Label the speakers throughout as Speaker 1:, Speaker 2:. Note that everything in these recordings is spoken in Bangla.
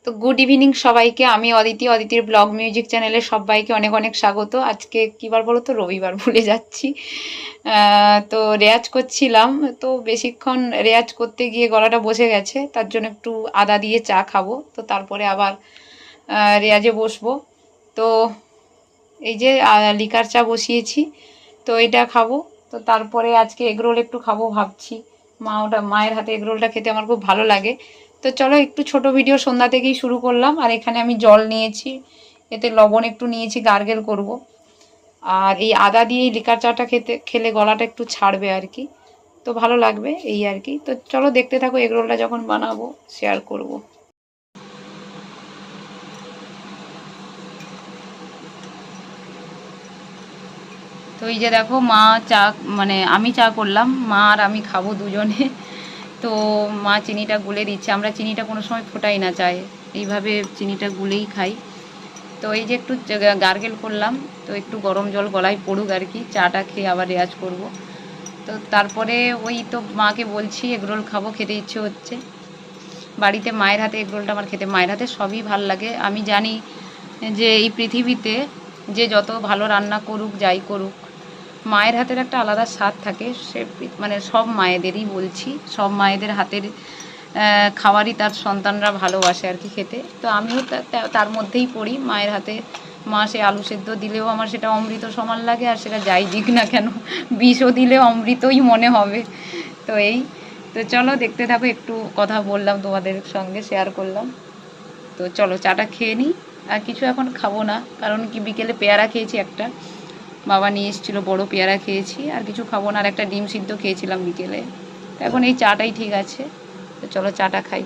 Speaker 1: তো গুড ইভিনিং সবাইকে। আমি অদিতি, অদিতির ব্লগ মিউজিক চ্যানেলে সবাইকে অনেক অনেক স্বাগত। আজকে কি বার বলো তো, রবিবার, ভুলে যাচ্ছি। তো রেয়াজ করছিলাম, তো বেশিক্ষণ রেয়াজ করতে গিয়ে গলাটা বসে গেছে, তার জন্য একটু আদা দিয়ে চা খাবো, তো তারপরে আবার রেয়াজে বসবো। তো এই যে লিকার চা বসিয়েছি, তো এটা খাবো। তো তারপরে আজকে এগরোল একটু খাবো ভাবছি। মায়ের হাতে এগরোলটা খেতে আমার খুব ভালো লাগে। তো চলো একটু ছোট ভিডিও সন্ধ্যা থেকেই শুরু করলাম। আর এখানে আমি জল নিয়েছি, এতে লবণ একটু নিয়েছি, গার্গেল করব। আর এই আদা দিয়ে লিকার চাটা খেলে গলাটা একটু ছাড়বে আর কি, তো ভালো লাগবে এই আর কি। তো চলো দেখতে থাকো, এগরোলটা যখন বানাবো শেয়ার করব। তো এই যে দেখো, মা চা, মানে আমি চা করলাম, মা আর আমি খাবো দুজনে। তো মা চিনিটা গুলে দিচ্ছে, আমরা চিনিটা কোনো সময় ফোটাই না চায়ে, এইভাবে চিনিটা গুলেই খাই। তো এই যে একটু গার্গেল করলাম, তো একটু গরম জল গলায় পড়ুক আর কি, চাটা খেয়ে আবার রেয়াজ করব। তো তারপরে ওই তো মাকে বলছি এগরোল খাবো, খেতে ইচ্ছে হচ্ছে। বাড়িতে মায়ের হাতে এগরোলটা আমার খেতে, মায়ের হাতে সবই ভাল লাগে। আমি জানি যে এই পৃথিবীতে যে যত ভালো রান্না করুক, যাই করুক, মায়ের হাতের একটা আলাদা স্বাদ থাকে। সে মানে সব মায়েদেরই বলছি, সব মায়েদের হাতের খাবারই তার সন্তানরা ভালোবাসে আর কি খেতে। তো আমিও তার মধ্যেই পড়ি। মায়ের হাতে মা সে আলু সেদ্ধ দিলেও আমার সেটা অমৃত সমান লাগে, আর সেটা যাই দিক না কেন, বিষও দিলেও অমৃতই মনে হবে। তো এই, তো চলো দেখতে থাকো, একটু কথা বললাম তোমাদের সঙ্গে, শেয়ার করলাম। তো চলো চাটা খেয়ে নিই। আর কিছু এখন খাবো না, কারণ কি বিকেলে পেয়ারা খেয়েছি একটা, বাবা নিয়ে এসেছিলো, বড় পেয়ারা খেয়েছি, আর কিছু খাবো না। আর একটা ডিম সিদ্ধ খেয়েছিলাম বিকেলে, তো এখন এই চাটাই ঠিক আছে। তো চলো চাটা খাই।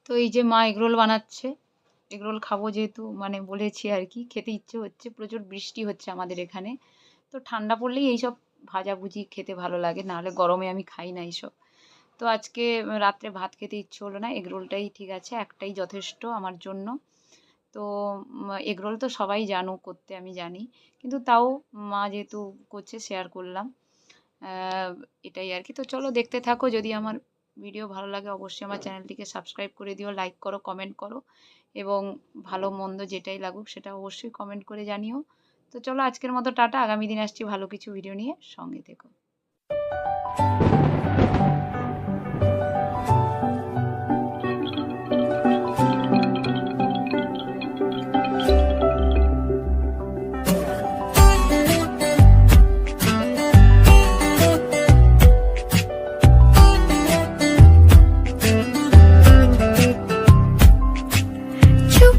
Speaker 1: তো এই যে মা এগরোল বানাচ্ছে, এগরোল খাবো যেহেতু, মানে বলেছি আর কি, খেতে ইচ্ছে হচ্ছে। প্রচুর বৃষ্টি হচ্ছে আমাদের এখানে, তো ঠান্ডা পড়লেই এইসব ভাজাভুজি খেতে ভালো লাগে, নাহলে গরমে আমি খাই না এইসব। তো আজকে রাত্রে ভাত খেতে ইচ্ছে হলো না, এগরোলটাই ঠিক আছে, একটাই যথেষ্ট আমার জন্য। তো এগরোল তো সবাই জানো করতে, আমি জানি, কিন্তু তাও মা যেহেতু করছে শেয়ার করলাম। আহ, এটাই আর কি। তো চলো দেখতে থাকো, যদি আমার ভিডিও ভালো লাগে অবশ্যই আমার চ্যানেলটিকে সাবস্ক্রাইব করে দিও, লাইক করো, কমেন্ট করো, এবং ভালো মন্দ যেটাই লাগুক সেটা অবশ্যই কমেন্ট করে জানিও। তো চলো আজকের মতো টাটা, আগামী দিন আসছি ভালো কিছু ভিডিও নিয়ে, সঙ্গে থেকো।
Speaker 2: চুপ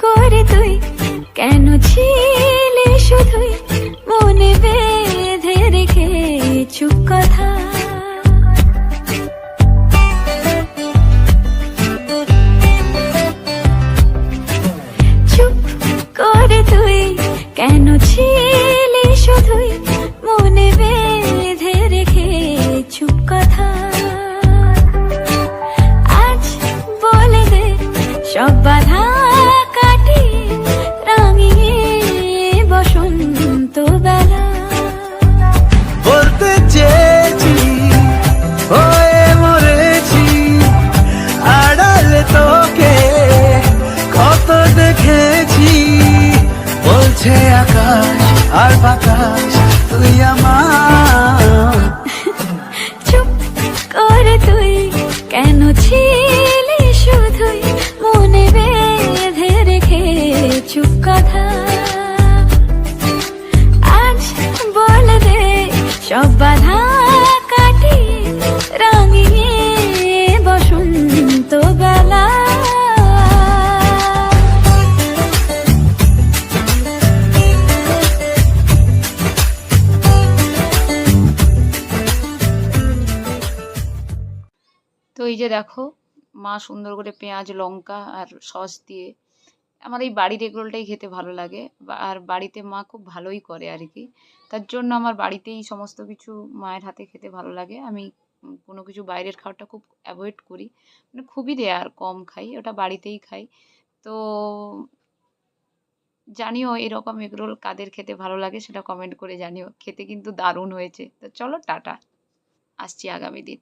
Speaker 2: করে তুই কেন ছিলে শুধুই মনে বেঁধে রেখে চুপ কথা। চুপ করে তুই কেন ছিলে শুধুই মনে বেঁধে রেখে চুপ কথা। আজ বলে দে সব বাধা কাটিয়ে রাঙিয়ে বসন্ত বেলা।
Speaker 3: বলতে চেয়েছি হয়ে মরেছি, আড়ালে তোকে কত দেখেছি। বলছে আকাশ আর বাতাস তুই আমার।
Speaker 2: চুপ করে তুই কেন ছিলি শুধুই মনে বেঁধে রেখে চুপ কথা। আজ বলে দে সব বাধা কাটিয়ে রাঙিয়ে বসন্ত বেলা।
Speaker 1: তো এই যে দেখো, মা সুন্দর করে পেঁয়াজ লঙ্কা আর সস দিয়ে, আমার এই বাড়ির এগরোলটাই খেতে ভালো লাগে। আর বাড়িতে মা খুব ভালোই করে আর কি, তার জন্য আমার বাড়িতেই সমস্ত কিছু মায়ের হাতে খেতে ভালো লাগে। আমি কোনো কিছু বাইরের খাবারটা খুব অ্যাভয়েড করি, মানে খুবই রেয়ার, কম খাই, ওটা বাড়িতেই খাই। তো জানিও এরকম এগরোল কাদের খেতে ভালো লাগে সেটা কমেন্ট করে জানিও। খেতে কিন্তু দারুণ হয়েছে। তো চলো টাটা, আসছি আগামী দিন।